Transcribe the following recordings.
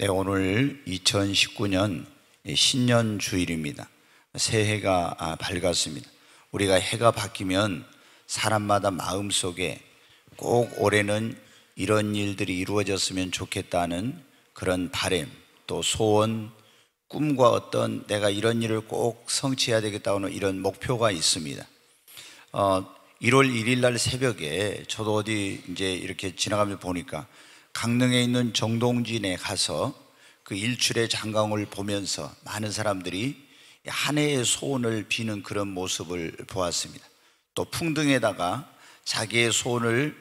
네, 오늘 2019년 신년 주일입니다. 새해가 밝았습니다. 우리가 해가 바뀌면 사람마다 마음속에 꼭 올해는 이런 일들이 이루어졌으면 좋겠다는 그런 바람, 또 소원, 꿈과 어떤 내가 이런 일을 꼭 성취해야 되겠다는 이런 목표가 있습니다. 1월 1일 날 새벽에 저도 어디 이제 이렇게 지나가면서 보니까 강릉에 있는 정동진에 가서 그 일출의 장강을 보면서 많은 사람들이 한 해의 소원을 비는 그런 모습을 보았습니다. 또 풍등에다가 자기의 소원을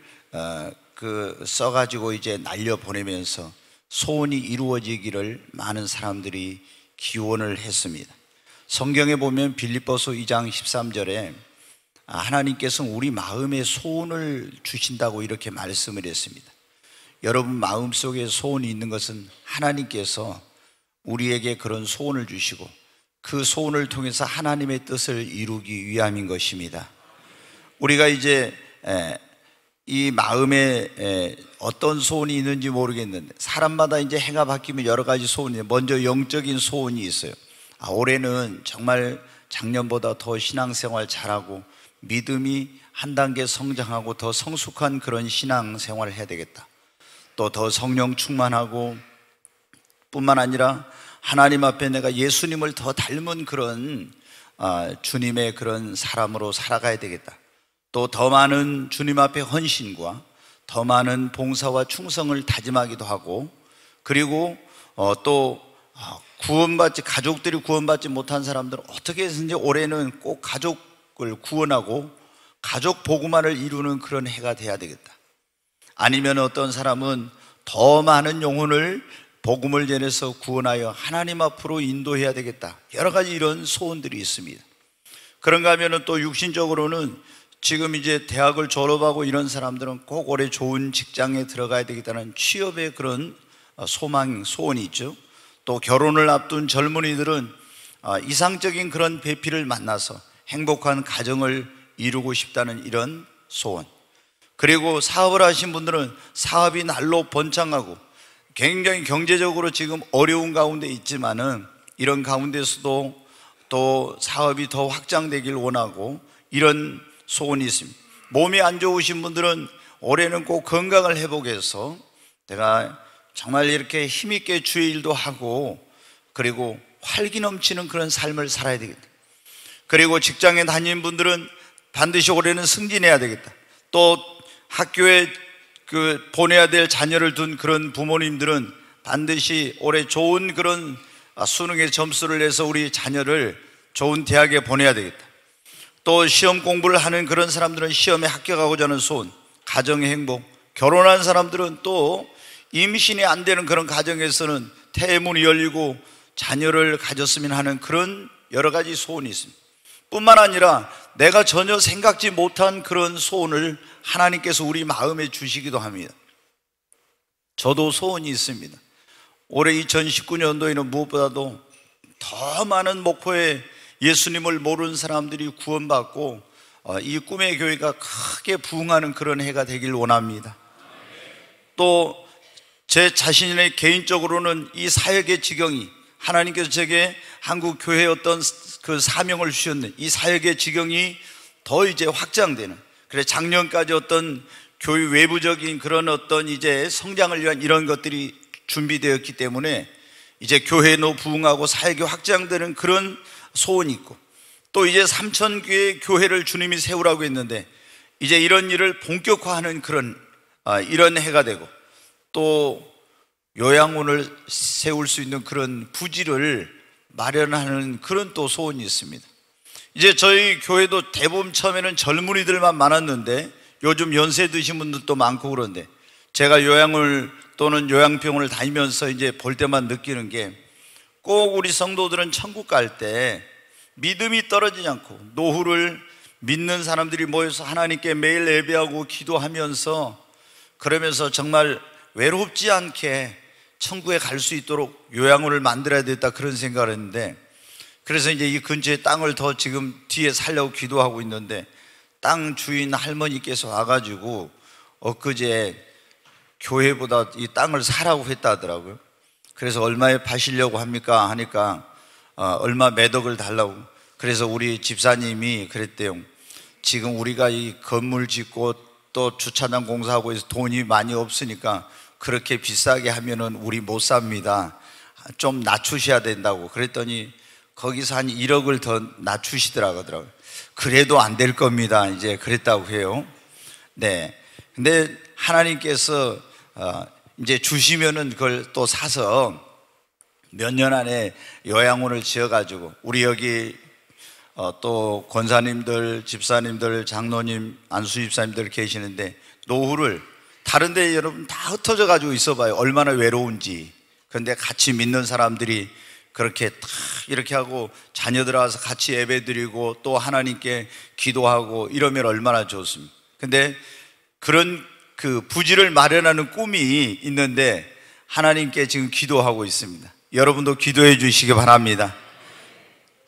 써가지고 이제 날려 보내면서 소원이 이루어지기를 많은 사람들이 기원을 했습니다. 성경에 보면 빌립보서 2장 13절에 하나님께서 우리 마음에 소원을 주신다고 이렇게 말씀을 했습니다. 여러분 마음속에 소원이 있는 것은 하나님께서 우리에게 그런 소원을 주시고 그 소원을 통해서 하나님의 뜻을 이루기 위함인 것입니다. 우리가 이제 이 마음에 어떤 소원이 있는지 모르겠는데 사람마다 이제 해가 바뀌면 여러 가지 소원이 있어요. 먼저 영적인 소원이 있어요. 올해는 정말 작년보다 더 신앙생활 잘하고 믿음이 한 단계 성장하고 더 성숙한 그런 신앙생활을 해야 되겠다. 또 더 성령 충만하고 뿐만 아니라 하나님 앞에 내가 예수님을 더 닮은 그런 주님의 그런 사람으로 살아가야 되겠다. 또 더 많은 주님 앞에 헌신과 더 많은 봉사와 충성을 다짐하기도 하고, 그리고 또 가족들이 구원받지 못한 사람들은 어떻게 해서든지 올해는 꼭 가족을 구원하고 가족 복음화를 이루는 그런 해가 돼야 되겠다. 아니면 어떤 사람은 더 많은 영혼을 복음을 전해서 구원하여 하나님 앞으로 인도해야 되겠다. 여러 가지 이런 소원들이 있습니다. 그런가 하면 또 육신적으로는 지금 이제 대학을 졸업하고 이런 사람들은 꼭 올해 좋은 직장에 들어가야 되겠다는 취업의 그런 소원이 있죠. 또 결혼을 앞둔 젊은이들은 이상적인 그런 배필을 만나서 행복한 가정을 이루고 싶다는 이런 소원, 그리고 사업을 하신 분들은 사업이 날로 번창하고 굉장히 경제적으로 지금 어려운 가운데 있지만은 이런 가운데서도 또 사업이 더 확장되길 원하고 이런 소원이 있습니다. 몸이 안 좋으신 분들은 올해는 꼭 건강을 회복해서 내가 정말 이렇게 힘있게 주의 일도 하고 그리고 활기 넘치는 그런 삶을 살아야 되겠다. 그리고 직장에 다니는 분들은 반드시 올해는 승진해야 되겠다. 또 학교에 보내야 될 자녀를 둔 그런 부모님들은 반드시 올해 좋은 그런 수능의 점수를 내서 우리 자녀를 좋은 대학에 보내야 되겠다. 또 시험 공부를 하는 그런 사람들은 시험에 합격하고자 하는 소원, 가정의 행복, 결혼한 사람들은 또 임신이 안 되는 그런 가정에서는 태문이 열리고 자녀를 가졌으면 하는 그런 여러 가지 소원이 있습니다. 뿐만 아니라 내가 전혀 생각지 못한 그런 소원을 하나님께서 우리 마음에 주시기도 합니다. 저도 소원이 있습니다. 올해 2019년도에는 무엇보다도 더 많은 목포에 예수님을 모르는 사람들이 구원받고 이 꿈의 교회가 크게 부흥하는 그런 해가 되길 원합니다. 또 제 자신의 개인적으로는 이 사역의 지경이 하나님께서 제게 한국 교회의 어떤 그 사명을 주셨는데 이 사역의 지경이 더 이제 확장되는, 그래서 작년까지 어떤 교회 외부적인 그런 어떤 이제 성장을 위한 이런 것들이 준비되었기 때문에 이제 교회도 부흥하고 사역이 확장되는 그런 소원이 있고, 또 이제 3,000개의 교회를 주님이 세우라고 했는데 이제 이런 일을 본격화하는 그런 이런 해가 되고, 또 요양원을 세울 수 있는 그런 부지를 마련하는 그런 또 소원이 있습니다. 이제 저희 교회도 대부분 처음에는 젊은이들만 많았는데 요즘 연세 드신 분들도 많고 그런데 제가 요양을 또는 요양병원을 다니면서 이제 볼 때만 느끼는 게 꼭 우리 성도들은 천국 갈 때 믿음이 떨어지지 않고 노후를 믿는 사람들이 모여서 하나님께 매일 예배하고 기도하면서 그러면서 정말 외롭지 않게 천국에 갈 수 있도록 요양원을 만들어야 되겠다 그런 생각을 했는데, 그래서 이제 이 근처에 땅을 더 지금 뒤에 살려고 기도하고 있는데 땅 주인 할머니께서 와가지고 엊그제 교회보다 이 땅을 사라고 했다 하더라고요. 그래서 얼마에 파시려고 합니까? 하니까 얼마 매덕을 달라고. 그래서 우리 집사님이 그랬대요. 지금 우리가 이 건물 짓고 또 주차장 공사하고 해서 돈이 많이 없으니까 그렇게 비싸게 하면은 우리 못 삽니다. 좀 낮추셔야 된다고. 그랬더니 거기서 한 1억을 더 낮추시더라고요. 그래도 안 될 겁니다. 이제 그랬다고 해요. 네. 근데 하나님께서 이제 주시면은 그걸 또 사서 몇 년 안에 요양원을 지어가지고 우리 여기 또 권사님들, 집사님들, 장로님, 안수 집사님들 계시는데 노후를 다른 데 여러분 다 흩어져 가지고 있어봐요. 얼마나 외로운지. 그런데 같이 믿는 사람들이 그렇게 딱 이렇게 하고 자녀들 와서 같이 예배드리고 또 하나님께 기도하고 이러면 얼마나 좋습니까? 근데 그런 그 부지를 마련하는 꿈이 있는데 하나님께 지금 기도하고 있습니다. 여러분도 기도해 주시기 바랍니다.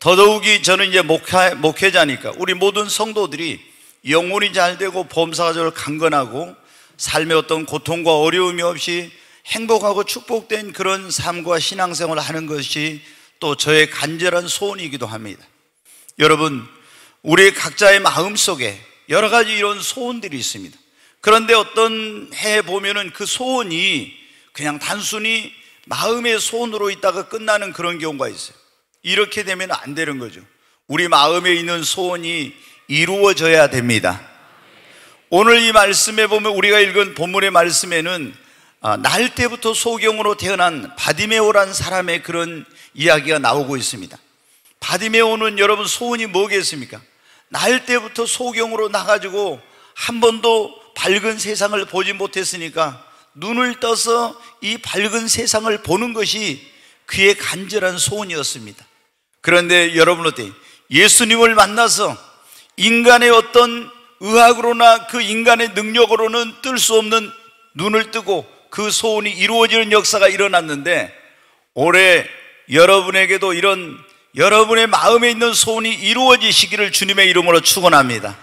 더더욱이 저는 이제 목회자니까 우리 모든 성도들이 영혼이 잘 되고 범사가적으로 강건하고 삶의 어떤 고통과 어려움이 없이 행복하고 축복된 그런 삶과 신앙생활을 하는 것이 또 저의 간절한 소원이기도 합니다. 여러분, 우리 각자의 마음속에 여러 가지 이런 소원들이 있습니다. 그런데 어떤 해에 보면은 그 소원이 그냥 단순히 마음의 소원으로 있다가 끝나는 그런 경우가 있어요. 이렇게 되면 안 되는 거죠. 우리 마음에 있는 소원이 이루어져야 됩니다. 오늘 이 말씀에 보면 우리가 읽은 본문의 말씀에는 날 때부터 소경으로 태어난 바디메오라는 사람의 그런 이야기가 나오고 있습니다. 바디메오는 여러분 소원이 뭐겠습니까? 날 때부터 소경으로 나가지고 한 번도 밝은 세상을 보지 못했으니까 눈을 떠서 이 밝은 세상을 보는 것이 그의 간절한 소원이었습니다. 그런데 여러분 어때요? 예수님을 만나서 인간의 어떤 의학으로나 그 인간의 능력으로는 뜰 수 없는 눈을 뜨고 그 소원이 이루어지는 역사가 일어났는데 올해 여러분에게도 이런 여러분의 마음에 있는 소원이 이루어지시기를 주님의 이름으로 축원합니다.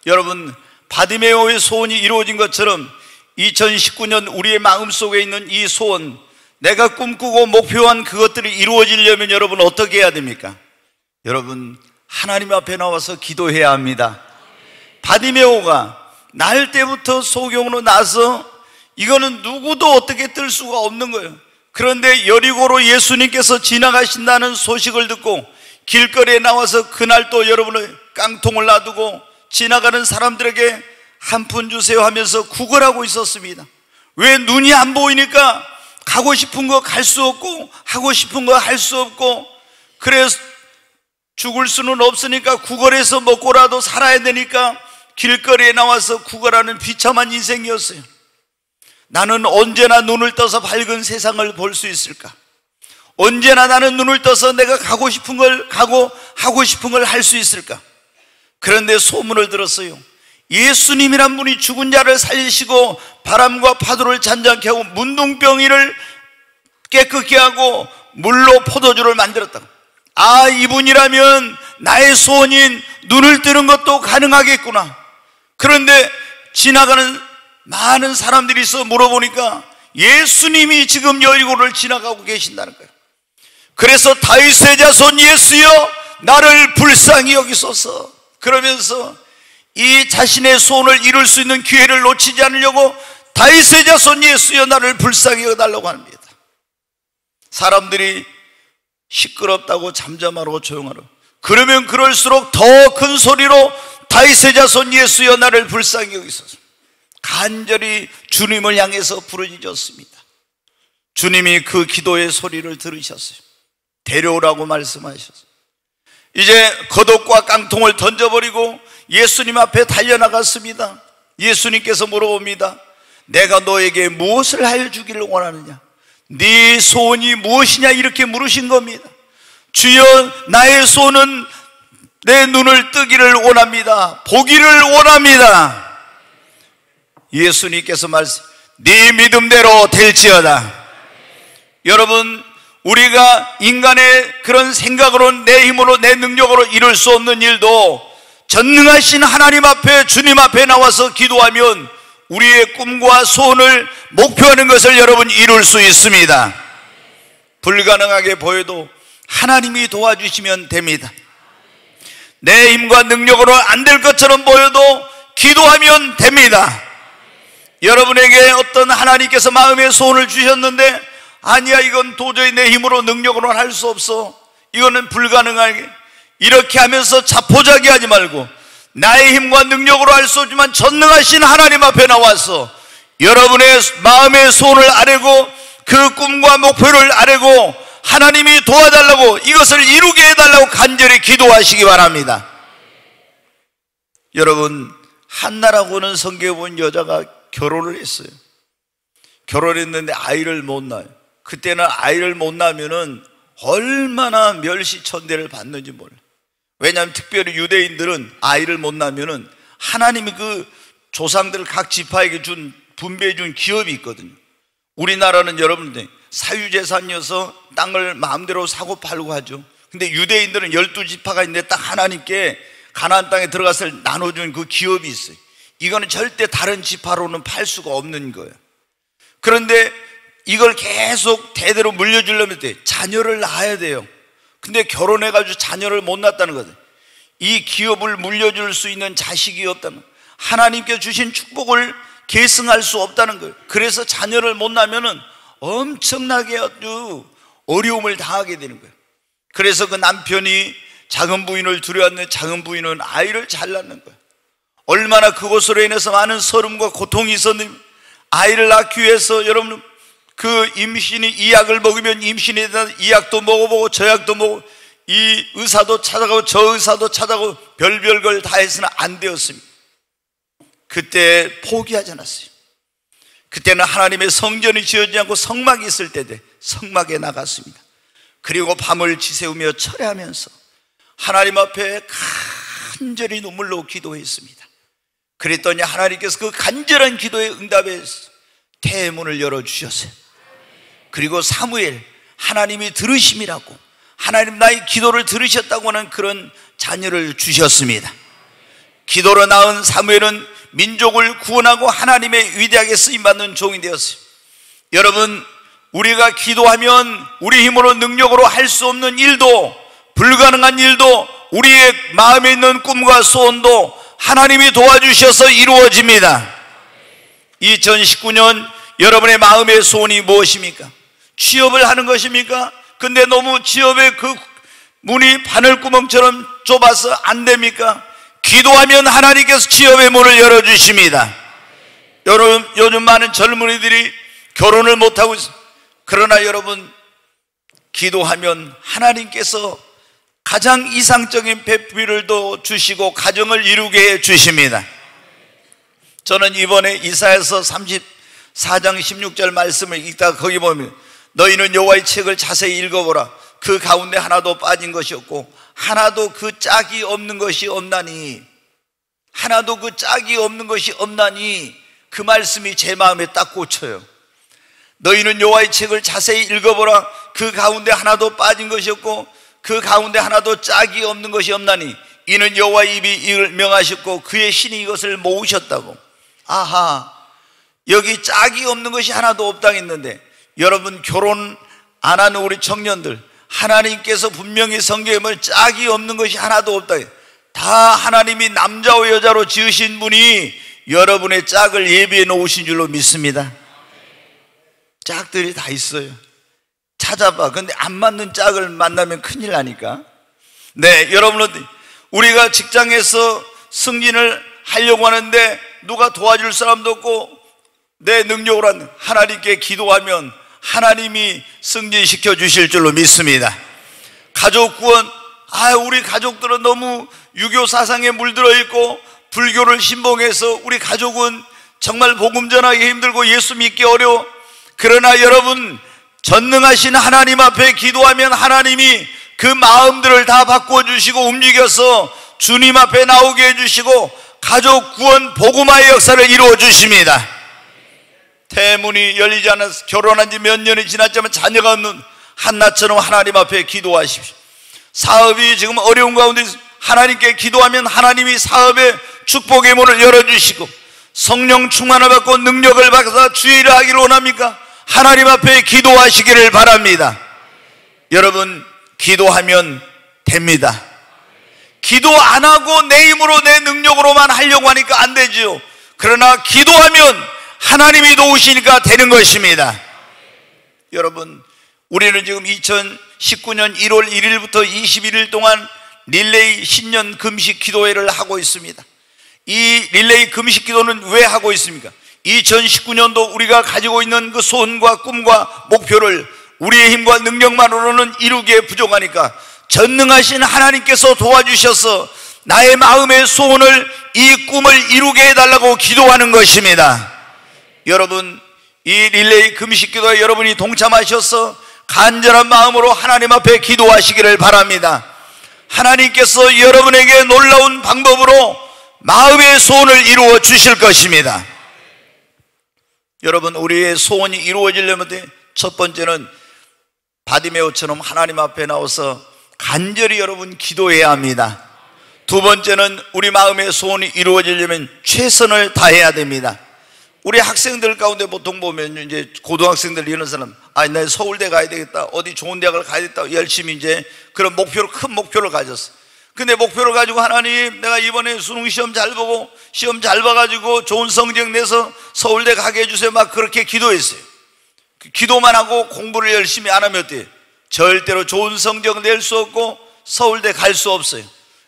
여러분, 바디메오의 소원이 이루어진 것처럼 2019년 우리의 마음속에 있는 이 소원, 내가 꿈꾸고 목표한 그것들이 이루어지려면 여러분 어떻게 해야 됩니까? 여러분, 하나님 앞에 나와서 기도해야 합니다. 바디메오가 날 때부터 소경으로 나서 이거는 누구도 어떻게 뜰 수가 없는 거예요. 그런데 여리고로 예수님께서 지나가신다는 소식을 듣고 길거리에 나와서 그날 또 여러분의 깡통을 놔두고 지나가는 사람들에게 한 푼 주세요 하면서 구걸하고 있었습니다. 왜? 눈이 안 보이니까 가고 싶은 거 갈 수 없고 하고 싶은 거 할 수 없고, 그래서 죽을 수는 없으니까 구걸해서 먹고라도 살아야 되니까 길거리에 나와서 구걸하는 비참한 인생이었어요. 나는 언제나 눈을 떠서 밝은 세상을 볼 수 있을까? 언제나 나는 눈을 떠서 내가 가고 싶은 걸 가고 하고 싶은 걸 할 수 있을까? 그런데 소문을 들었어요. 예수님이란 분이 죽은 자를 살리시고 바람과 파도를 잔잔케 하고 문둥병이를 깨끗게 하고 물로 포도주를 만들었다고. 아, 이분이라면 나의 소원인 눈을 뜨는 것도 가능하겠구나. 그런데 지나가는 많은 사람들이 있어 물어보니까 예수님이 지금 여리고를 지나가고 계신다는 거예요. 그래서 다윗의 자손 예수여 나를 불쌍히 여기소서 그러면서 이 자신의 소원을 이룰 수 있는 기회를 놓치지 않으려고 다윗의 자손 예수여 나를 불쌍히 여겨달라고 합니다. 사람들이 시끄럽다고 잠잠하고 조용하라고, 그러면 그럴수록 더 큰 소리로 다윗의 자손 예수여 나를 불쌍히 여기소서 간절히 주님을 향해서 부르짖었습니다. 주님이 그 기도의 소리를 들으셨어요. 데려오라고 말씀하셨어요. 이제 겉옷과 깡통을 던져버리고 예수님 앞에 달려나갔습니다. 예수님께서 물어봅니다. 내가 너에게 무엇을 하여 주기를 원하느냐? 네 소원이 무엇이냐? 이렇게 물으신 겁니다. 주여, 나의 소원은 내 눈을 뜨기를 원합니다. 보기를 원합니다. 예수님께서 네 믿음대로 될지어다. 여러분, 우리가 인간의 그런 생각으로 내 힘으로 내 능력으로 이룰 수 없는 일도 전능하신 하나님 앞에 주님 앞에 나와서 기도하면 우리의 꿈과 소원을 목표하는 것을 여러분 이룰 수 있습니다. 불가능하게 보여도 하나님이 도와주시면 됩니다. 내 힘과 능력으로 안 될 것처럼 보여도 기도하면 됩니다. 여러분에게 어떤 하나님께서 마음의 소원을 주셨는데, 아니야, 이건 도저히 내 힘으로 능력으로는 할 수 없어, 이거는 불가능하게, 이렇게 하면서 자포자기하지 말고 나의 힘과 능력으로 할 수 없지만 전능하신 하나님 앞에 나와서 여러분의 마음의 소원을 아뢰고 그 꿈과 목표를 아뢰고 하나님이 도와달라고, 이것을 이루게 해달라고 간절히 기도하시기 바랍니다. 여러분, 한나라고 하는 성경에 본 여자가 결혼을 했어요. 결혼했는데 아이를 못 낳아요. 그때는 아이를 못 낳으면은 얼마나 멸시천대를 받는지 몰라요. 왜냐하면 특별히 유대인들은 아이를 못 낳으면은 하나님이 그 조상들 각 지파에게 준, 분배해 준 기업이 있거든요. 우리나라는 여러분들 사유재산이어서 땅을 마음대로 사고 팔고 하죠. 근데 유대인들은 12지파가 있는데 딱 하나님께 가나안 땅에 들어가서 나눠준 그 기업이 있어요. 이거는 절대 다른 지파로는 팔 수가 없는 거예요. 그런데 이걸 계속 대대로 물려주려면 자녀를 낳아야 돼요. 근데 결혼해가지고 자녀를 못 낳았다는 거죠. 이 기업을 물려줄 수 있는 자식이 없다는 거예요. 하나님께 주신 축복을 계승할 수 없다는 거예요. 그래서 자녀를 못 낳으면은 엄청나게 아주 어려움을 당하게 되는 거예요. 그래서 그 남편이 작은 부인을 두려워하는 작은 부인은 아이를 잘 낳는 거예요. 얼마나 그것으로 인해서 많은 서름과 고통이 있었는지, 아이를 낳기 위해서 여러분 그 임신이 이 약을 먹으면 임신에 대한 이 약도 먹어보고 저 약도 먹고 이 의사도 찾아가고 저 의사도 찾아가고 별별 걸 다 해서는 안 되었습니다. 그때 포기하지 않았어요. 그때는 하나님의 성전이 지어지지 않고 성막이 있을 때인데 성막에 나갔습니다. 그리고 밤을 지새우며 철회하면서 하나님 앞에 간절히 눈물로 기도했습니다. 그랬더니 하나님께서 그 간절한 기도에 응답해서 대문을 열어주셨어요. 그리고 사무엘, 하나님이 들으심이라고, 하나님 나의 기도를 들으셨다고 하는 그런 자녀를 주셨습니다. 기도로 낳은 사무엘은 민족을 구원하고 하나님의 위대하게 쓰임받는 종이 되었어요. 여러분, 우리가 기도하면 우리 힘으로 능력으로 할 수 없는 일도, 불가능한 일도, 우리의 마음에 있는 꿈과 소원도 하나님이 도와주셔서 이루어집니다. 2019년 여러분의 마음의 소원이 무엇입니까? 취업을 하는 것입니까? 근데 너무 취업의 그 문이 바늘구멍처럼 좁아서 안 됩니까? 기도하면 하나님께서 취업의 문을 열어주십니다. 여러분, 요즘 많은 젊은이들이 결혼을 못하고 있습니다. 그러나 여러분, 기도하면 하나님께서 가장 이상적인 배필을 주시고 가정을 이루게 해 주십니다. 저는 이번에 이사야서 34장 16절 말씀을 읽다가 거기 보면, 너희는 여호와의 책을 자세히 읽어보라. 그 가운데 하나도 빠진 것이 없고 하나도 그 짝이 없는 것이 없나니, 하나도 그 짝이 없는 것이 없나니, 그 말씀이 제 마음에 딱 꽂혀요. 너희는 여호와의 책을 자세히 읽어보라. 그 가운데 하나도 빠진 것이 없고 그 가운데 하나도 짝이 없는 것이 없나니, 이는 여호와의 입이 이를 명하셨고 그의 신이 이것을 모으셨다고. 아하, 여기 짝이 없는 것이 하나도 없다고 했는데, 여러분, 결혼 안 하는 우리 청년들, 하나님께서 분명히 성경에 보면 짝이 없는 것이 하나도 없다. 다 하나님이 남자와 여자로 지으신 분이 여러분의 짝을 예비해 놓으신 줄로 믿습니다. 짝들이 다 있어요. 찾아봐. 근데 안 맞는 짝을 만나면 큰일 나니까. 네, 여러분, 우리가 직장에서 승진을 하려고 하는데 누가 도와줄 사람도 없고 내 능력으로 하나님께 기도하면 하나님이 승진시켜 주실 줄로 믿습니다. 가족 구원, 우리 가족들은 너무 유교 사상에 물들어 있고 불교를 신봉해서 우리 가족은 정말 복음 전하기 힘들고 예수 믿기 어려워. 그러나 여러분, 전능하신 하나님 앞에 기도하면 하나님이 그 마음들을 다 바꿔주시고 움직여서 주님 앞에 나오게 해주시고 가족 구원 복음화의 역사를 이루어 주십니다. 대문이 열리지 않아서 결혼한 지 몇 년이 지났지만 자녀가 없는 한나처럼 하나님 앞에 기도하십시오. 사업이 지금 어려운 가운데 하나님께 기도하면 하나님이 사업의 축복의 문을 열어주시고, 성령 충만을 받고 능력을 받아 주의 일을 하기를 원합니까? 하나님 앞에 기도하시기를 바랍니다. 여러분, 기도하면 됩니다. 기도 안 하고 내 힘으로 내 능력으로만 하려고 하니까 안 되죠. 그러나 기도하면 하나님이 도우시니까 되는 것입니다. 여러분, 우리는 지금 2019년 1월 1일부터 21일 동안 릴레이 신년 금식 기도회를 하고 있습니다. 이 릴레이 금식 기도는 왜 하고 있습니까? 2019년도 우리가 가지고 있는 그 소원과 꿈과 목표를 우리의 힘과 능력만으로는 이루기에 부족하니까 전능하신 하나님께서 도와주셔서 나의 마음의 소원을, 이 꿈을 이루게 해달라고 기도하는 것입니다. 여러분, 이 릴레이 금식 기도에 여러분이 동참하셔서 간절한 마음으로 하나님 앞에 기도하시기를 바랍니다. 하나님께서 여러분에게 놀라운 방법으로 마음의 소원을 이루어 주실 것입니다. 여러분, 우리의 소원이 이루어지려면 첫 번째는 바디메오처럼 하나님 앞에 나와서 간절히 여러분 기도해야 합니다. 두 번째는 우리 마음의 소원이 이루어지려면 최선을 다해야 됩니다. 우리 학생들 가운데 보통 보면 이제 고등학생들 이런 사람, 나 서울대 가야 되겠다, 어디 좋은 대학을 가야 되겠다, 열심히 이제 그런 목표를, 큰 목표를 가졌어. 근데 목표를 가지고 하나님, 내가 이번에 수능 시험 잘 보고 시험 잘 봐가지고 좋은 성적 내서 서울대 가게 해주세요. 막 그렇게 기도했어요. 기도만 하고 공부를 열심히 안 하면 어때요? 절대로 좋은 성적 낼 수 없고 서울대 갈 수 없어요.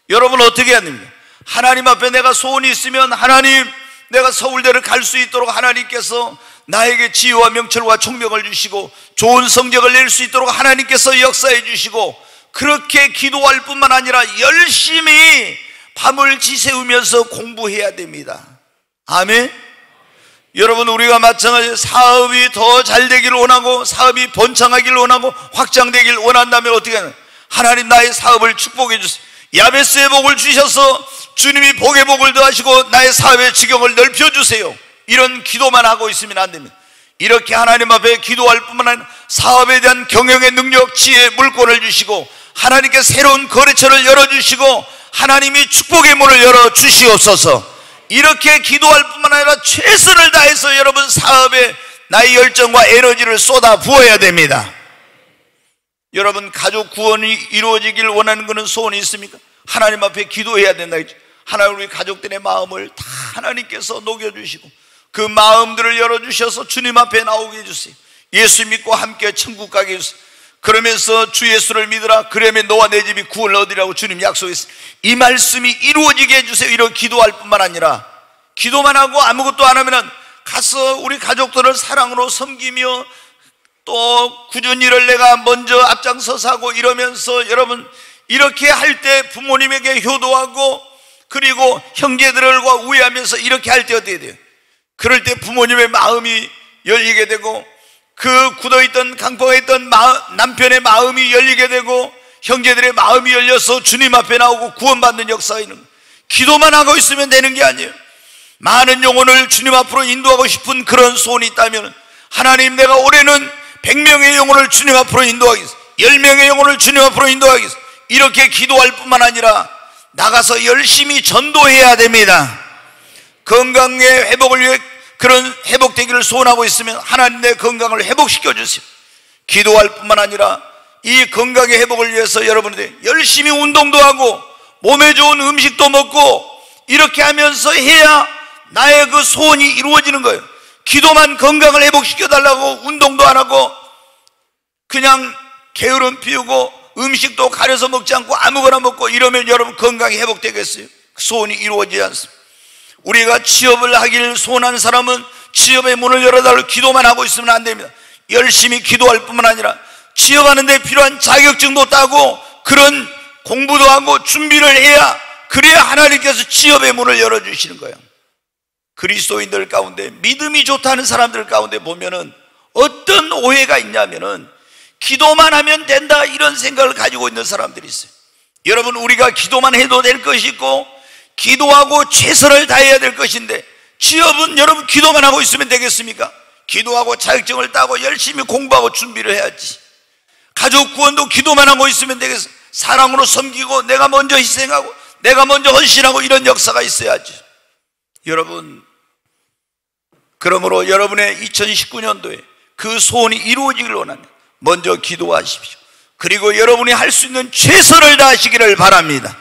여러분, 어떻게 해야 됩니까? 하나님 앞에 내가 소원이 있으면 하나님, 내가 서울대를 갈 수 있도록 하나님께서 나에게 지혜와 명철과 총명을 주시고 좋은 성적을 낼 수 있도록 하나님께서 역사해 주시고, 그렇게 기도할 뿐만 아니라 열심히 밤을 지새우면서 공부해야 됩니다. 아멘. 여러분, 우리가 마찬가지로 사업이 더 잘 되기를 원하고 사업이 번창하기를 원하고 확장되기를 원한다면 어떻게 하냐? 하나님, 나의 사업을 축복해 주세요. 야베스의 복을 주셔서 주님이 복의 복을 더하시고 나의 사업의 지경을 넓혀주세요. 이런 기도만 하고 있으면 안 됩니다. 이렇게 하나님 앞에 기도할 뿐만 아니라 사업에 대한 경영의 능력, 지혜, 물권을 주시고 하나님께 새로운 거래처를 열어주시고 하나님이 축복의 문을 열어주시옵소서. 이렇게 기도할 뿐만 아니라 최선을 다해서 여러분 사업에 나의 열정과 에너지를 쏟아 부어야 됩니다. 여러분, 가족 구원이 이루어지길 원하는 것은 소원이 있습니까? 하나님 앞에 기도해야 된다 했죠. 하나님, 우리 가족들의 마음을 다 하나님께서 녹여주시고 그 마음들을 열어주셔서 주님 앞에 나오게 해주세요. 예수 믿고 함께 천국 가게 해주세요. 그러면서 주 예수를 믿으라, 그러면 너와 내 집이 구원을 얻으리라고 주님 약속했어요. 이 말씀이 이루어지게 해주세요. 이런 기도할 뿐만 아니라 기도만 하고 아무것도 안 하면은 가서 우리 가족들을 사랑으로 섬기며 또 굳은 일을 내가 먼저 앞장서서 하고 이러면서 여러분, 이렇게 할 때 부모님에게 효도하고 그리고 형제들과 우애하면서 이렇게 할 때 어떻게 돼요? 그럴 때 부모님의 마음이 열리게 되고 그 굳어있던 강포가 있던 남편의 마음이 열리게 되고 형제들의 마음이 열려서 주님 앞에 나오고 구원받는 역사가 있는 거예요. 기도만 하고 있으면 되는 게 아니에요. 많은 영혼을 주님 앞으로 인도하고 싶은 그런 소원이 있다면 하나님, 내가 올해는 100명의 영혼을 주님 앞으로 인도하겠습니다. 10명의 영혼을 주님 앞으로 인도하겠습니다. 이렇게 기도할 뿐만 아니라 나가서 열심히 전도해야 됩니다. 건강의 회복을 위해 그런 회복되기를 소원하고 있으면 하나님, 내 건강을 회복시켜 주세요. 기도할 뿐만 아니라 이 건강의 회복을 위해서 여러분들 열심히 운동도 하고 몸에 좋은 음식도 먹고 이렇게 하면서 해야 나의 그 소원이 이루어지는 거예요. 기도만 건강을 회복시켜 달라고 운동도 안 하고 그냥 게으름 피우고 음식도 가려서 먹지 않고 아무거나 먹고 이러면 여러분 건강이 회복되겠어요? 소원이 이루어지지 않습니다. 우리가 취업을 하기를 소원하는 사람은 취업의 문을 열어달라고 기도만 하고 있으면 안 됩니다. 열심히 기도할 뿐만 아니라 취업하는 데 필요한 자격증도 따고 그런 공부도 하고 준비를 해야, 그래야 하나님께서 취업의 문을 열어주시는 거예요. 그리스도인들 가운데 믿음이 좋다는 사람들 가운데 보면은 어떤 오해가 있냐면은 기도만 하면 된다 이런 생각을 가지고 있는 사람들이 있어요. 여러분, 우리가 기도만 해도 될 것이 있고 기도하고 최선을 다해야 될 것인데 취업은 여러분 기도만 하고 있으면 되겠습니까? 기도하고 자격증을 따고 열심히 공부하고 준비를 해야지. 가족 구원도 기도만 하고 있으면 되겠어. 사랑으로 섬기고 내가 먼저 희생하고 내가 먼저 헌신하고 이런 역사가 있어야지. 여러분, 그러므로 여러분의 2019년도에 그 소원이 이루어지길 원하면 먼저 기도하십시오. 그리고 여러분이 할 수 있는 최선을 다하시기를 바랍니다.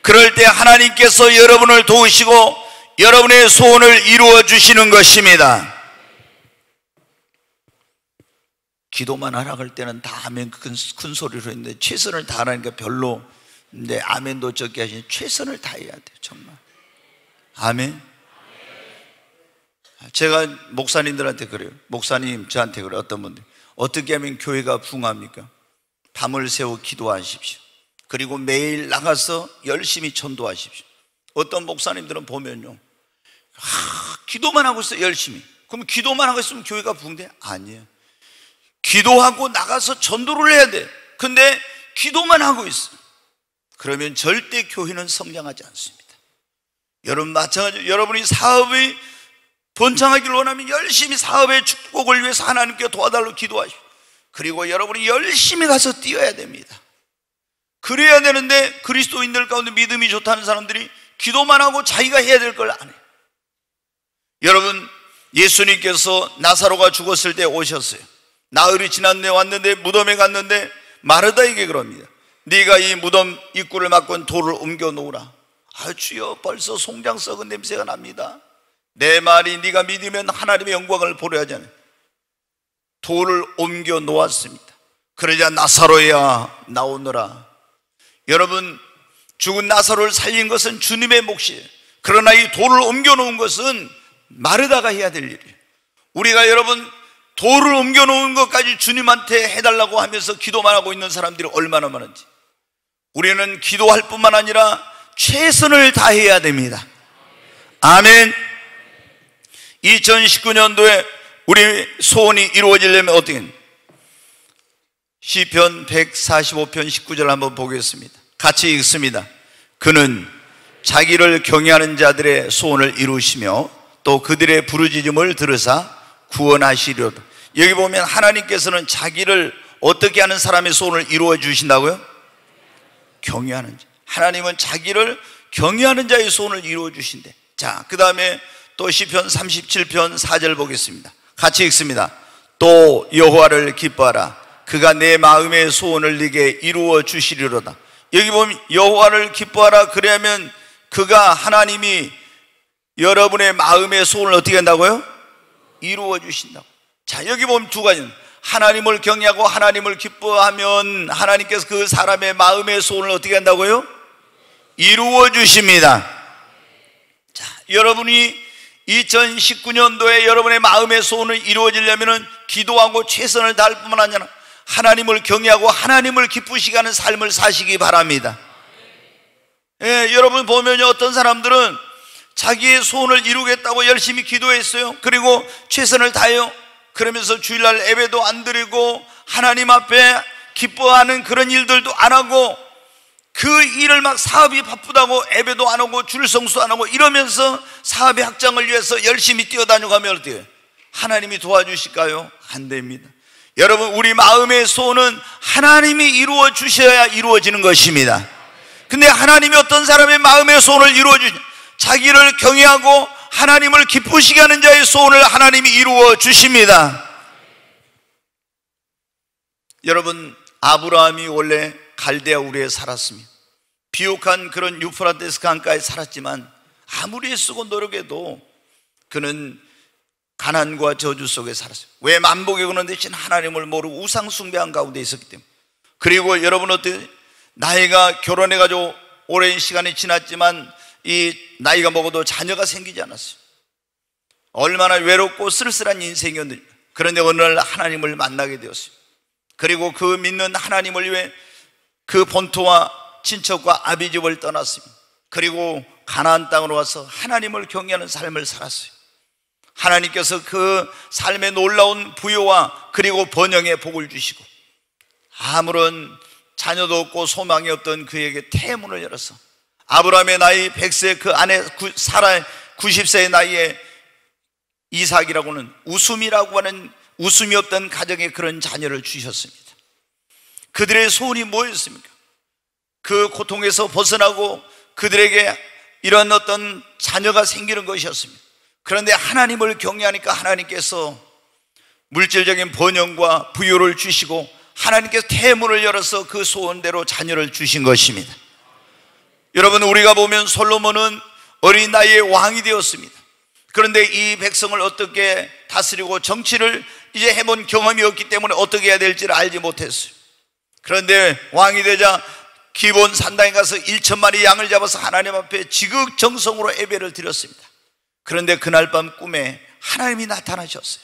그럴 때 하나님께서 여러분을 도우시고 여러분의 소원을 이루어 주시는 것입니다. 기도만 하라 할 때는 다 아멘 큰 소리로 했는데 최선을 다하니까 별로 이제 아멘도 적게 하시니 최선을 다해야 돼요. 정말 아멘. 제가 목사님들한테 그래요. 목사님 저한테 그래요. 어떤 분들 어떻게 하면 교회가 부흥합니까? 밤을 새워 기도하십시오. 그리고 매일 나가서 열심히 전도하십시오. 어떤 목사님들은 보면요, 기도만 하고 있어요. 열심히. 그럼 기도만 하고 있으면 교회가 부흥돼? 아니에요. 기도하고 나가서 전도를 해야 돼. 근데 기도만 하고 있어. 그러면 절대 교회는 성장하지 않습니다. 여러분 마찬가지로 여러분이 사업이 번창하기를 원하면 열심히 사업의 축복을 위해서 하나님께 도와달라고 기도하십시오. 그리고 여러분이 열심히 가서 뛰어야 됩니다. 그래야 되는데 그리스도인들 가운데 믿음이 좋다는 사람들이 기도만 하고 자기가 해야 될 걸 안 해요. 여러분 예수님께서 나사로가 죽었을 때 오셨어요. 나흘이 지났네 왔는데 무덤에 갔는데 마르다에게 그럽니다. 네가 이 무덤 입구를 막고 돌을 옮겨 놓으라. 아 주여 벌써 송장 썩은 냄새가 납니다. 내 말이 네가 믿으면 하나님의 영광을 보려 하잖아요. 돌을 옮겨 놓았습니다. 그러자 나사로야 나오너라. 여러분 죽은 나사로를 살린 것은 주님의 몫이에요. 그러나 이 돌을 옮겨 놓은 것은 마르다가 해야 될 일이에요. 우리가 여러분 돌을 옮겨 놓은 것까지 주님한테 해달라고 하면서 기도만 하고 있는 사람들이 얼마나 많은지. 우리는 기도할 뿐만 아니라 최선을 다해야 됩니다. 아멘. 2019년도에 우리 소원이 이루어지려면 어떻게? 시편 145편 19절 한번 보겠습니다. 같이 읽습니다. 그는 자기를 경외하는 자들의 소원을 이루시며 또 그들의 부르짖음을 들으사 구원하시려다. 여기 보면 하나님께서는 자기를 어떻게 하는 사람의 소원을 이루어 주신다고요? 경외하는 자. 하나님은 자기를 경외하는 자의 소원을 이루어 주신대. 자, 그 다음에 또 시편 37편 4절 보겠습니다. 같이 읽습니다. 또 여호와를 기뻐하라. 그가 내 마음의 소원을 네게 이루어 주시리로다. 여기 보면 여호와를 기뻐하라. 그러면 그가 하나님이 여러분의 마음의 소원을 어떻게 한다고요? 이루어 주신다고. 자, 여기 보면 두 가지. 하나님을 경외하고 하나님을 기뻐하면 하나님께서 그 사람의 마음의 소원을 어떻게 한다고요? 이루어 주십니다. 자, 여러분이 2019년도에 여러분의 마음의 소원을 이루어지려면 기도하고 최선을 다할 뿐만 아니라 하나님을 경외하고 하나님을 기쁘시게 하는 삶을 사시기 바랍니다. 예, 여러분 보면요, 어떤 사람들은 자기의 소원을 이루겠다고 열심히 기도했어요. 그리고 최선을 다해요. 그러면서 주일날 예배도 안 드리고 하나님 앞에 기뻐하는 그런 일들도 안 하고 그 일을 막 사업이 바쁘다고 예배도 안 하고 줄 성수 안 하고 이러면서 사업의 확장을 위해서 열심히 뛰어다녀가면 어떻게 해요? 하나님이 도와주실까요? 안 됩니다. 여러분 우리 마음의 소원은 하나님이 이루어 주셔야 이루어지는 것입니다. 근데 하나님이 어떤 사람의 마음의 소원을 이루어 주시 자기를 경외하고 하나님을 기쁘시게 하는 자의 소원을 하나님이 이루어 주십니다. 여러분 아브라함이 원래 갈대아 우르에 살았습니다. 비옥한 그런 유프라테스 강가에 살았지만 아무리 애쓰고 노력해도 그는 가난과 저주 속에 살았어요. 왜 만복에 거는 대신 하나님을 모르고 우상 숭배한 가운데 있었기 때문에. 그리고 여러분 어때요? 나이가 결혼해가지고 오랜 시간이 지났지만 이 나이가 먹어도 자녀가 생기지 않았어요. 얼마나 외롭고 쓸쓸한 인생이었는지. 그런데 어느 날 하나님을 만나게 되었어요. 그리고 그 믿는 하나님을 위해 그 본토와 친척과 아비집을 떠났습니다. 그리고 가나안 땅으로 와서 하나님을 경외하는 삶을 살았어요. 하나님께서 그 삶의 놀라운 부요와 그리고 번영의 복을 주시고 아무런 자녀도 없고 소망이 없던 그에게 태문을 열어서 아브라함의 나이 100세 그 아내 사라의 90세의 나이에 이삭이라고는 웃음이라고 하는 웃음이 없던 가정에 그런 자녀를 주셨습니다. 그들의 소원이 뭐였습니까? 그 고통에서 벗어나고 그들에게 이런 어떤 자녀가 생기는 것이었습니다. 그런데 하나님을 경외하니까 하나님께서 물질적인 번영과 부유를 주시고 하나님께서 태문을 열어서 그 소원대로 자녀를 주신 것입니다. 여러분, 우리가 보면 솔로몬은 어린 나이에 왕이 되었습니다. 그런데 이 백성을 어떻게 다스리고 정치를 이제 해본 경험이 없기 때문에 어떻게 해야 될지를 알지 못했어요. 그런데 왕이 되자 기본 산당에 가서 1,000마리 양을 잡아서 하나님 앞에 지극정성으로 예배를 드렸습니다. 그런데 그날 밤 꿈에 하나님이 나타나셨어요.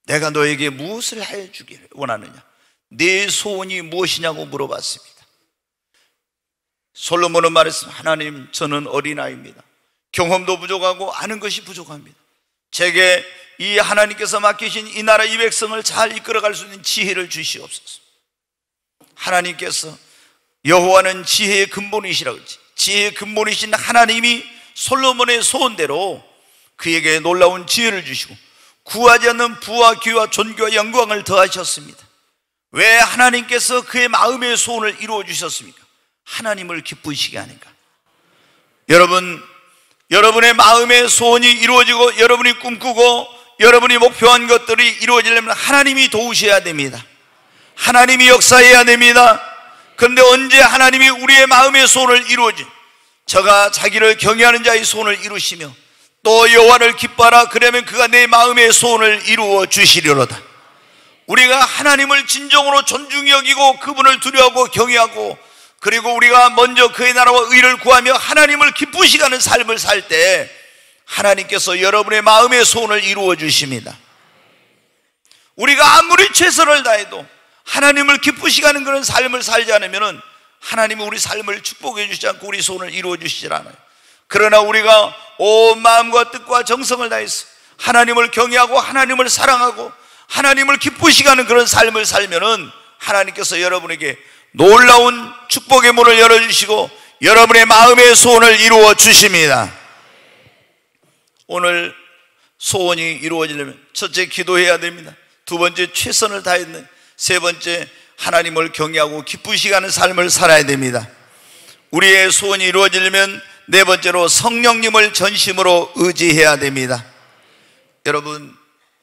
내가 너에게 무엇을 해주기를 원하느냐, 네 소원이 무엇이냐고 물어봤습니다. 솔로몬은 말했습니다. 하나님, 저는 어린아이입니다. 경험도 부족하고 아는 것이 부족합니다. 제게 이 하나님께서 맡기신 이 나라 이 백성을 잘 이끌어갈 수 있는 지혜를 주시옵소서. 하나님께서 여호와는 지혜의 근본이시라고 했지. 지혜의 근본이신 하나님이 솔로몬의 소원대로 그에게 놀라운 지혜를 주시고 구하지 않는 부와 귀와 존귀와 영광을 더하셨습니다. 왜 하나님께서 그의 마음의 소원을 이루어 주셨습니까? 하나님을 기쁘시게 하니까. 여러분, 여러분의 마음의 소원이 이루어지고 여러분이 꿈꾸고 여러분이 목표한 것들이 이루어지려면 하나님이 도우셔야 됩니다. 하나님이 역사해야 됩니다. 그런데 언제 하나님이 우리의 마음의 소원을 이루어지, 저가 자기를 경외하는 자의 소원을 이루시며 또 여호와를 기뻐하라, 그러면 그가 내 마음의 소원을 이루어 주시리로다. 우리가 하나님을 진정으로 존중히 여기고 그분을 두려워하고 경외하고, 그리고 우리가 먼저 그의 나라와 의를 구하며 하나님을 기쁘시게 하는 삶을 살 때 하나님께서 여러분의 마음의 소원을 이루어 주십니다. 우리가 아무리 최선을 다해도 하나님을 기쁘시게 하는 그런 삶을 살지 않으면 하나님이 우리 삶을 축복해 주시지 않고 우리 소원을 이루어 주시질 않아요. 그러나 우리가 온 마음과 뜻과 정성을 다해서 하나님을 경외하고 하나님을 사랑하고 하나님을 기쁘시게 하는 그런 삶을 살면은 하나님께서 여러분에게 놀라운 축복의 문을 열어주시고 여러분의 마음의 소원을 이루어 주십니다. 오늘 소원이 이루어지려면 첫째, 기도해야 됩니다. 두 번째, 최선을 다했는. 세 번째, 하나님을 경외하고 기쁘시게 하는 삶을 살아야 됩니다. 우리의 소원이 이루어지려면 네 번째로, 성령님을 전심으로 의지해야 됩니다. 여러분,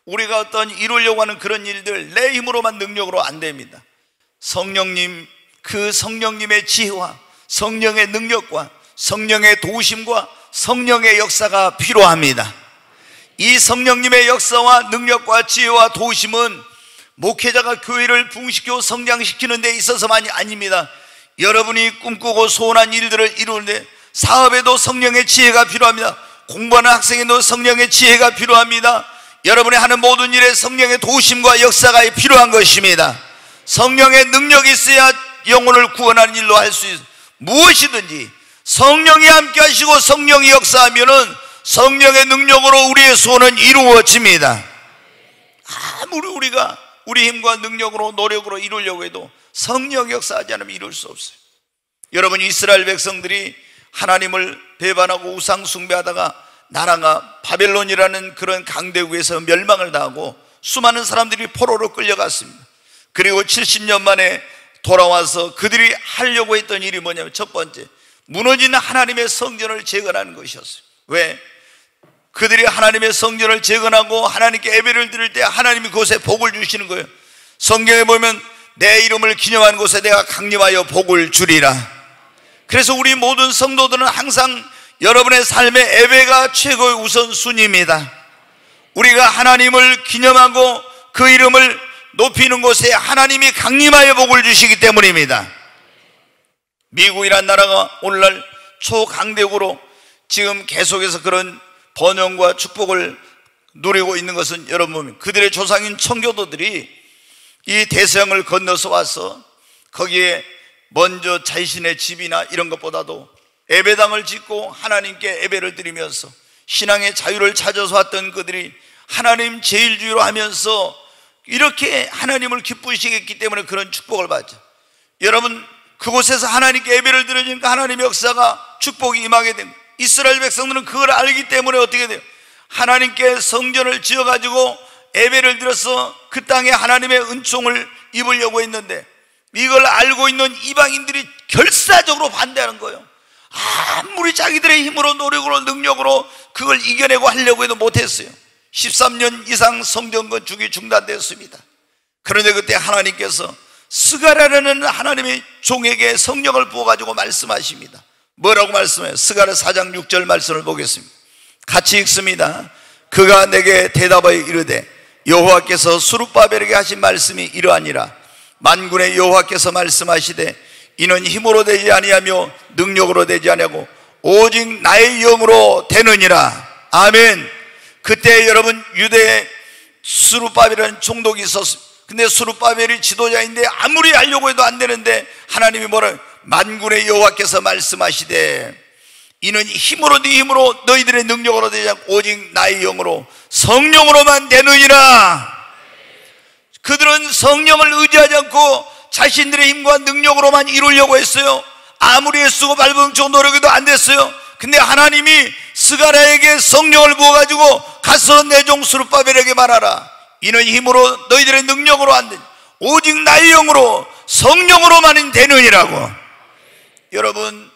우리가 어떤 이루려고 하는 그런 일들 내 힘으로만, 능력으로 안 됩니다. 성령님, 그 성령님의 지혜와 성령의 능력과 성령의 도우심과 성령의 역사가 필요합니다. 이 성령님의 역사와 능력과 지혜와 도우심은 목회자가 교회를 부흥시키고 성장시키는 데 있어서만이 아닙니다. 여러분이 꿈꾸고 소원한 일들을 이루는데 사업에도 성령의 지혜가 필요합니다. 공부하는 학생에도 성령의 지혜가 필요합니다. 여러분이 하는 모든 일에 성령의 도우심과 역사가 필요한 것입니다. 성령의 능력이 있어야 영혼을 구원하는 일로 할 수 있어요. 무엇이든지 성령이 함께 하시고 성령이 역사하면은 성령의 능력으로 우리의 소원은 이루어집니다. 아무리 우리가 우리 힘과 능력으로 노력으로 이루려고 해도 성령 역사하지 않으면 이룰 수 없어요. 여러분, 이스라엘 백성들이 하나님을 배반하고 우상 숭배하다가 나라가 바벨론이라는 그런 강대국에서 멸망을 당하고 수많은 사람들이 포로로 끌려갔습니다. 그리고 70년 만에 돌아와서 그들이 하려고 했던 일이 뭐냐면, 첫 번째, 무너진 하나님의 성전을 재건하는 것이었어요. 왜? 그들이 하나님의 성전을 재건하고 하나님께 예배를 드릴 때 하나님이 그곳에 복을 주시는 거예요. 성경에 보면 내 이름을 기념하는 곳에 내가 강림하여 복을 주리라. 그래서 우리 모든 성도들은 항상 여러분의 삶의 예배가 최고의 우선순위입니다. 우리가 하나님을 기념하고 그 이름을 높이는 곳에 하나님이 강림하여 복을 주시기 때문입니다. 미국이란 나라가 오늘날 초강대국으로 지금 계속해서 그런 번영과 축복을 누리고 있는 것은, 여러분, 그들의 조상인 청교도들이 이 대서양을 건너서 와서 거기에 먼저 자신의 집이나 이런 것보다도 예배당을 짓고 하나님께 예배를 드리면서 신앙의 자유를 찾아서 왔던 그들이 하나님 제일주의로 하면서 이렇게 하나님을 기쁘시게 했기 때문에 그런 축복을 받죠. 여러분, 그곳에서 하나님께 예배를 드리니까 하나님의 역사가, 축복이 임하게 됩니다. 이스라엘 백성들은 그걸 알기 때문에 어떻게 돼요? 하나님께 성전을 지어가지고 예배를 드려서 그 땅에 하나님의 은총을 입으려고 했는데 이걸 알고 있는 이방인들이 결사적으로 반대하는 거예요. 아무리 자기들의 힘으로 노력으로 능력으로 그걸 이겨내고 하려고 해도 못했어요. 13년 이상 성전 건축이 중단되었습니다. 그런데 그때 하나님께서 스가랴라는 하나님의 종에게 성령을 부어가지고 말씀하십니다. 뭐라고 말씀해요? 스가랴 4장 6절 말씀을 보겠습니다. 같이 읽습니다. 그가 내게 대답하여 이르되 여호와께서 수룹바벨에게 하신 말씀이 이러하니라. 만군의 여호와께서 말씀하시되 이는 힘으로 되지 아니하며 능력으로 되지 아니하고 오직 나의 영으로 되느니라. 아멘. 그때 여러분 유대에 수룹바벨이라는 총독이 있었습니다. 근데 수룹바벨이 지도자인데 아무리 하려고 해도 안 되는데 하나님이 뭐라, 만군의 여호와께서 말씀하시되 이는 힘으로 네 힘으로 너희들의 능력으로 되지 않고 오직 나의 영으로 성령으로만 되느니라. 그들은 성령을 의지하지 않고 자신들의 힘과 능력으로만 이루려고 했어요. 아무리 애쓰고 발버둥치고 노력해도 안 됐어요. 근데 하나님이 스가랴에게 성령을 부어가지고 가서 내 종 수룹바벨에게 말하라. 이는 힘으로 너희들의 능력으로 안 되니 오직 나의 영으로 성령으로만 되느니라고. 여러분,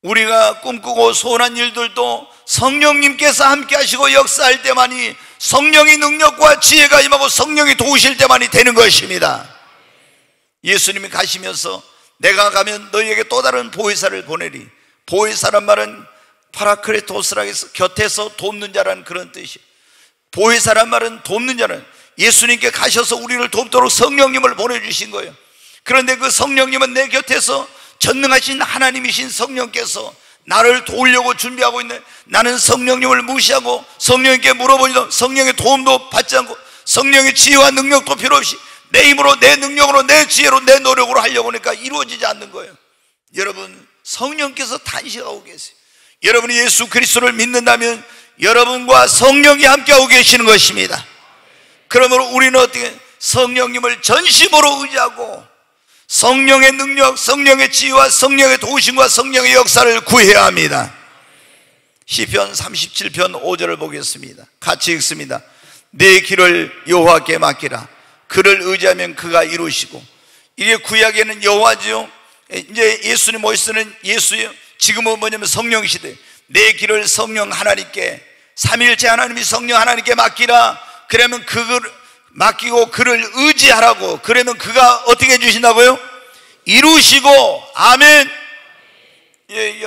우리가 꿈꾸고 소원한 일들도 성령님께서 함께 하시고 역사할 때만이, 성령의 능력과 지혜가 임하고 성령이 도우실 때만이 되는 것입니다. 예수님이 가시면서 내가 가면 너희에게 또 다른 보혜사를 보내리. 보혜사란 말은 파라크레토스라고 해서 곁에서 돕는 자라는 그런 뜻이에요. 보혜사란 말은 돕는 자는, 예수님께 가셔서 우리를 돕도록 성령님을 보내주신 거예요. 그런데 그 성령님은 내 곁에서 전능하신 하나님이신 성령께서 나를 도우려고 준비하고 있는, 나는 성령님을 무시하고 성령님께 물어보지도 성령의 도움도 받지 않고 성령의 지혜와 능력도 필요 없이 내 힘으로 내 능력으로 내 지혜로 내 노력으로 하려고 하니까 이루어지지 않는 거예요. 여러분, 성령께서 탄식하고 계세요. 여러분이 예수 그리스도를 믿는다면 여러분과 성령이 함께하고 계시는 것입니다. 그러므로 우리는 어떻게 성령님을 전심으로 의지하고 성령의 능력, 성령의 지혜와 성령의 도우심과 성령의 역사를 구해야 합니다. 시편 37편 5절을 보겠습니다. 같이 읽습니다. 내 길을 여호와께 맡기라. 그를 의지하면 그가 이루시고. 이게 구약에는 여호와지요, 이제 예수님 모시는 예수예요. 지금은 뭐냐면 성령 시대. 내 길을 성령 하나님께, 삼위일체 하나님이 성령 하나님께 맡기라. 그러면 그걸 맡기고 그를 의지하라고. 그러면 그가 어떻게 해주신다고요? 이루시고. 아멘. 예,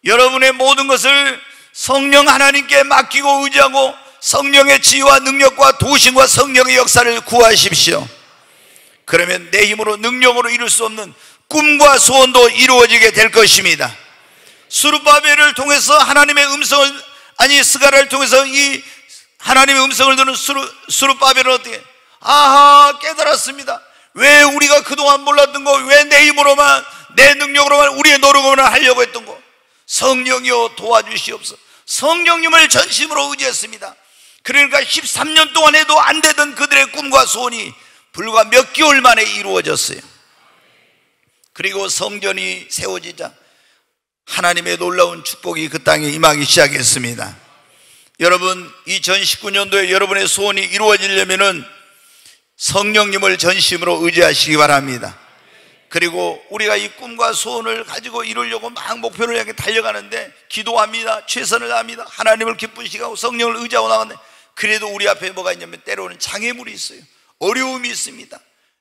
여러분의 모든 것을 성령 하나님께 맡기고 의지하고 성령의 지혜와 능력과 도우심과 성령의 역사를 구하십시오. 그러면 내 힘으로 능력으로 이룰 수 없는 꿈과 소원도 이루어지게 될 것입니다. 수룹바벨을 통해서 하나님의 음성을, 아니 스가랴를 통해서 이 하나님의 음성을 듣는 수룹바벨은 어떻게, 아하, 깨달았습니다. 왜 우리가 그동안 몰랐던 거, 왜 내 힘으로만 내 능력으로만 우리의 노력으로만 하려고 했던 거, 성령이여 도와주시옵소서. 성령님을 전심으로 의지했습니다. 그러니까 13년 동안 해도 안 되던 그들의 꿈과 소원이 불과 몇 개월 만에 이루어졌어요. 그리고 성전이 세워지자 하나님의 놀라운 축복이 그 땅에 임하기 시작했습니다. 여러분, 2019년도에 여러분의 소원이 이루어지려면은 성령님을 전심으로 의지하시기 바랍니다. 그리고 우리가 이 꿈과 소원을 가지고 이루려고 막 목표를 향해 달려가는데 기도합니다. 최선을 다합니다. 하나님을 기쁘시게 하고 성령을 의지하고 나가는데 그래도 우리 앞에 뭐가 있냐면 때로는 장애물이 있어요. 어려움이 있습니다.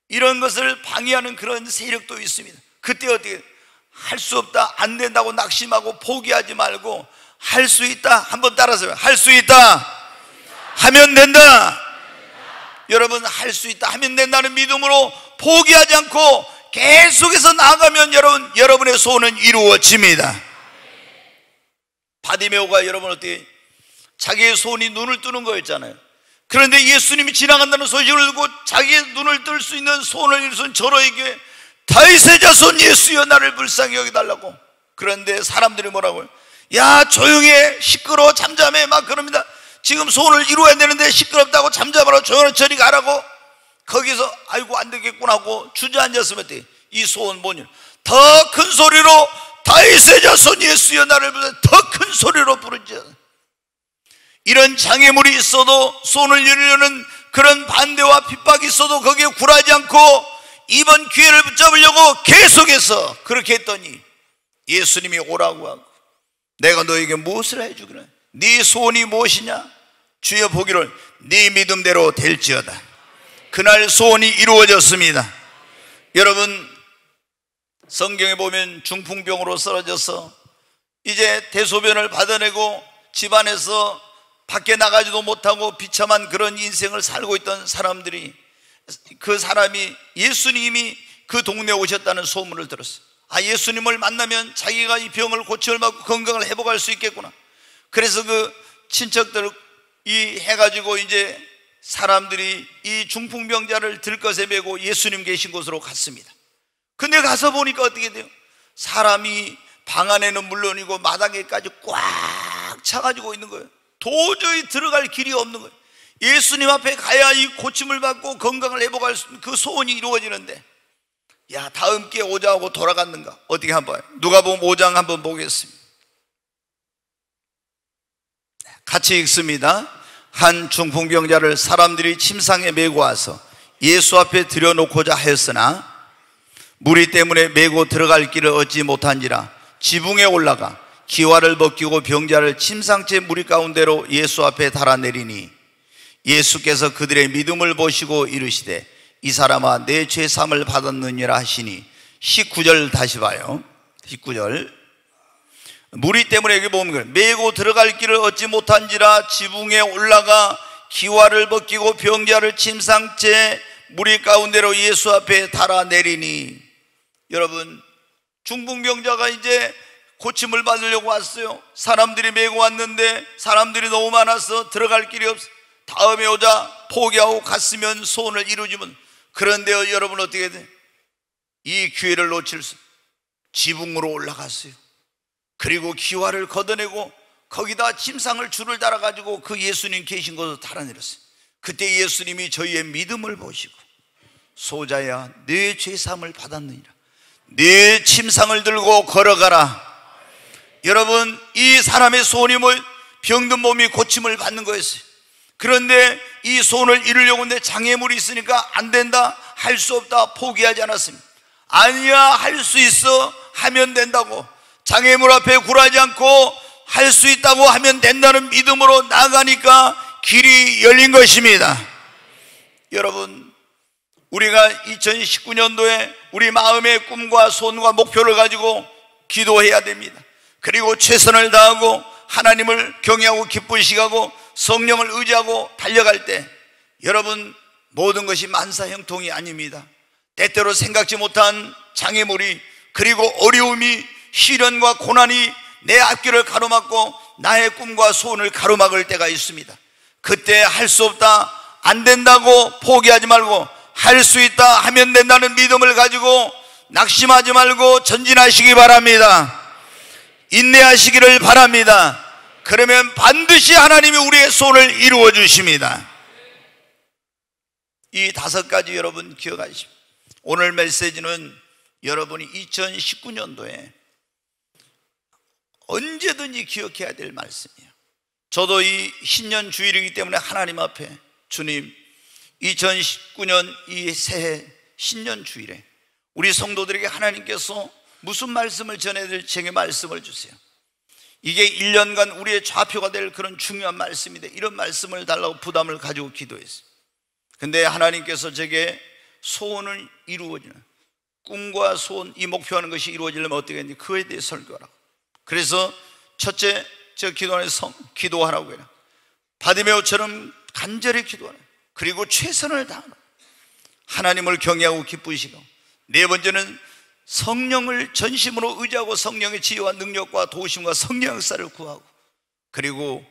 이런 것을 방해하는 그런 세력도 있습니다. 그때 어떻게, 할 수 없다, 안 된다고 낙심하고 포기하지 말고 할 수 있다. 한번 따라서요. 할 수 있다 하면 된다. 여러분, 할 수 있다 하면 된다는 믿음으로 포기하지 않고 계속해서 나아가면 여러분의 소원은 이루어집니다. 바디메오가 여러분 어떻게 자기의 소원이 눈을 뜨는 거였잖아요. 그런데 예수님이 지나간다는 소식을 듣고 자기의 눈을 뜰 수 있는 소원을 이루신 저러에게 다윗의 자손 예수여 나를 불쌍히 여기달라고. 그런데 사람들이 뭐라고요? 야, 조용해, 시끄러워, 잠잠해, 막 그럽니다. 지금 소원을 이루어야 되는데 시끄럽다고 잠잠하라고, 조용히 저리 가라고. 거기서 아이고 안 되겠구나 하고 주저앉았으면 어때? 이 소원 뭐냐? 더 큰 소리로 다윗의 자손 예수여 나를 불쌍히, 더 큰 소리로 부르자. 이런 장애물이 있어도, 소원을 이루려는 그런 반대와 핍박이 있어도 거기에 굴하지 않고 이번 기회를 붙잡으려고 계속해서 그렇게 했더니 예수님이 오라고 하고 내가 너에게 무엇을 해주기를 네 소원이 무엇이냐? 주여 보기를 네 믿음대로 될지어다. 그날 소원이 이루어졌습니다. 여러분, 성경에 보면 중풍병으로 쓰러져서 이제 대소변을 받아내고 집안에서 밖에 나가지도 못하고 비참한 그런 인생을 살고 있던 사람들이, 그 사람이 예수님이 그 동네에 오셨다는 소문을 들었어요. 아, 예수님을 만나면 자기가 이 병을 고침을 받고 건강을 회복할 수 있겠구나. 그래서 그 친척들 해가지고 이제 사람들이 이 중풍병자를 들것에 메고 예수님 계신 곳으로 갔습니다. 근데 가서 보니까 어떻게 돼요? 사람이 방 안에는 물론이고 마당에까지 꽉 차가지고 있는 거예요. 도저히 들어갈 길이 없는 거예요. 예수님 앞에 가야 이 고침을 받고 건강을 회복할 수 있는 그 소원이 이루어지는데, 야, 다음 기회에 오자고 돌아갔는가? 어떻게 한번 누가복음 5장 한번 보겠습니다. 같이 읽습니다. 한 중풍병자를 사람들이 침상에 메고 와서 예수 앞에 들여놓고자 하였으나 무리 때문에 메고 들어갈 길을 얻지 못한지라 지붕에 올라가 기와를 벗기고 병자를 침상째 무리 가운데로 예수 앞에 달아내리니 예수께서 그들의 믿음을 보시고 이르시되 이 사람아 내 죄 사함을 받았느니라 하시니 19절 다시 봐요. 19절 무리 때문에 여기 보면 메고 들어갈 길을 얻지 못한지라 지붕에 올라가 기와를 벗기고 병자를 침상째 무리 가운데로 예수 앞에 달아내리니, 여러분, 중풍병자가 이제 고침을 받으려고 왔어요. 사람들이 메고 왔는데 사람들이 너무 많아서 들어갈 길이 없어. 다음에 오자 포기하고 갔으면 소원을 이루지만, 그런데 여러분 어떻게 돼? 이 기회를 놓칠 수, 지붕으로 올라갔어요. 그리고 기와를 걷어내고 거기다 침상을 줄을 달아가지고 그 예수님 계신 곳으로 달아내렸어요. 그때 예수님이 저희의 믿음을 보시고 소자야 내 죄사함을 받았느니라, 내 침상을 들고 걸어가라. 여러분, 이 사람의 소원이 뭐 병든 몸이 고침을 받는 거였어요. 그런데 이 소원을 이루려고 하는데 장애물이 있으니까 안 된다, 할 수 없다, 포기하지 않았습니다. 아니야, 할 수 있어, 하면 된다고, 장애물 앞에 굴하지 않고 할 수 있다고 하면 된다는 믿음으로 나가니까 길이 열린 것입니다. 여러분, 우리가 2019년도에 우리 마음의 꿈과 소원과 목표를 가지고 기도해야 됩니다. 그리고 최선을 다하고 하나님을 경외하고 기쁘시고 성령을 의지하고 달려갈 때, 여러분, 모든 것이 만사형통이 아닙니다. 때때로 생각지 못한 장애물이, 그리고 어려움이, 시련과 고난이 내 앞길을 가로막고 나의 꿈과 소원을 가로막을 때가 있습니다. 그때 할 수 없다, 안 된다고 포기하지 말고 할 수 있다, 하면 된다는 믿음을 가지고 낙심하지 말고 전진하시기 바랍니다. 인내하시기를 바랍니다. 그러면 반드시 하나님이 우리의 소원을 이루어 주십니다. 이 5가지 여러분 기억하십시오. 오늘 메시지는 여러분이 2019년도에 언제든지 기억해야 될 말씀이에요. 저도 이 신년 주일이기 때문에 하나님 앞에, 주님, 2019년 이 새해 신년 주일에 우리 성도들에게 하나님께서 무슨 말씀을 전해야 될지 제게 말씀을 주세요. 이게 1년간 우리의 좌표가 될 그런 중요한 말씀인데 이런 말씀을 달라고 부담을 가지고 기도했어요. 근데 하나님께서 제게 소원을 이루어지는, 꿈과 소원, 이 목표하는 것이 이루어지려면 어떻게 했는지 그에 대해 설교하라고. 그래서 첫째, 저 기도하는 기도하라고 해라. 바디메오처럼 간절히 기도하라. 그리고 최선을 다하라. 하나님을 경외하고 기쁘시고, 네 번째는 성령을 전심으로 의지하고 성령의 지혜와 능력과 도우심과 성령 역사를 구하고, 그리고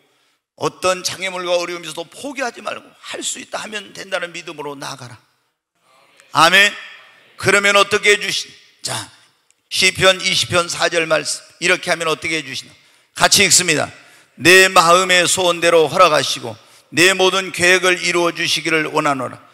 어떤 장애물과 어려움이 있어도 포기하지 말고 할 수 있다 하면 된다는 믿음으로 나아가라. 아멘. 그러면 어떻게 해주시나? 자, 시편 20편 4절 말씀, 이렇게 하면 어떻게 해주시나? 같이 읽습니다. 내 마음의 소원대로 허락하시고 내 모든 계획을 이루어 주시기를 원하노라.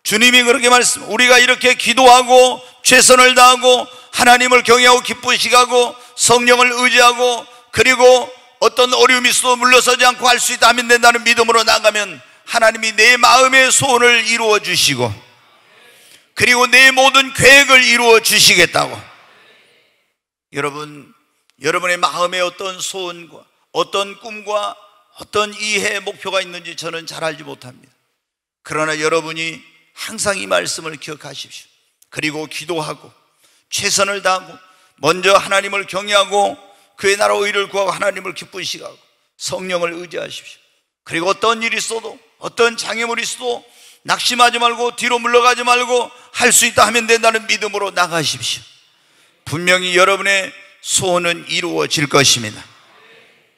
주님이 그렇게 말씀, 우리가 이렇게 기도하고 최선을 다하고 하나님을 경외하고 기쁘시고 성령을 의지하고, 그리고 어떤 어려움이 있어도 물러서지 않고 할 수 있다 하면 된다는 믿음으로 나가면 하나님이 내 마음의 소원을 이루어 주시고, 그리고 내 모든 계획을 이루어 주시겠다고. 여러분, 여러분의 마음에 어떤 소원과 어떤 꿈과 어떤 이해의 목표가 있는지 저는 잘 알지 못합니다. 그러나 여러분이 항상 이 말씀을 기억하십시오. 그리고 기도하고 최선을 다하고 먼저 하나님을 경외하고 그의 나라 의를 구하고 하나님을 기쁘시게 하고 성령을 의지하십시오. 그리고 어떤 일이 있어도 어떤 장애물이 있어도 낙심하지 말고 뒤로 물러가지 말고 할 수 있다 하면 된다는 믿음으로 나가십시오. 분명히 여러분의 소원은 이루어질 것입니다.